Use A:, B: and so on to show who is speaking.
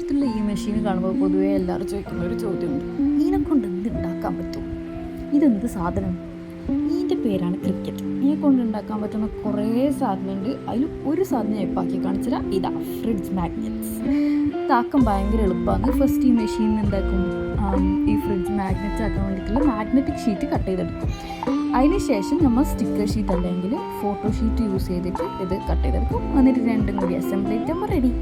A: അടുത്തുള്ള ഈ മെഷീൻ കാണുമ്പോൾ പൊതുവേ എല്ലാവരും ചോദിക്കുന്ന ഒരു ചോദ്യമുണ്ട്, ഇതിനെക്കൊണ്ട് എന്ത് ഉണ്ടാക്കാൻ പറ്റും, ഇതെന്ത് സാധനം? ഇതിൻ്റെ പേരാണ് ക്രിക്കറ്റ്. ഇതിനെ കൊണ്ട് ഉണ്ടാക്കാൻ പറ്റുന്ന കുറേ സാധനമുണ്ട്. അതിൽ ഒരു സാധനം എപ്പാക്കി കാണിച്ചാൽ ഇതാ ഫ്രിഡ്ജ് മാഗ്നറ്റ്സ്. താക്കം ഭയങ്കര എളുപ്പമാണ്. ഫസ്റ്റ് ഈ മെഷീൻ എന്താക്കും, ഈ ഫ്രിഡ്ജ് മാഗ്നറ്റ്സ് ആക്കാൻ വേണ്ടിയിട്ടുള്ള മാഗ്നറ്റിക് ഷീറ്റ് കട്ട് ചെയ്തെടുക്കും. അതിന് ശേഷം നമ്മൾ സ്റ്റിക്കർ ഷീറ്റ് അല്ലെങ്കിൽ ഫോട്ടോ ഷീറ്റ് യൂസ് ചെയ്തിട്ട് ഇത് കട്ട് ചെയ്തെടുക്കും. എന്നിട്ട് രണ്ടും കൂടി അസംബിൾ ആയിട്ട് നമ്മൾ റെഡി.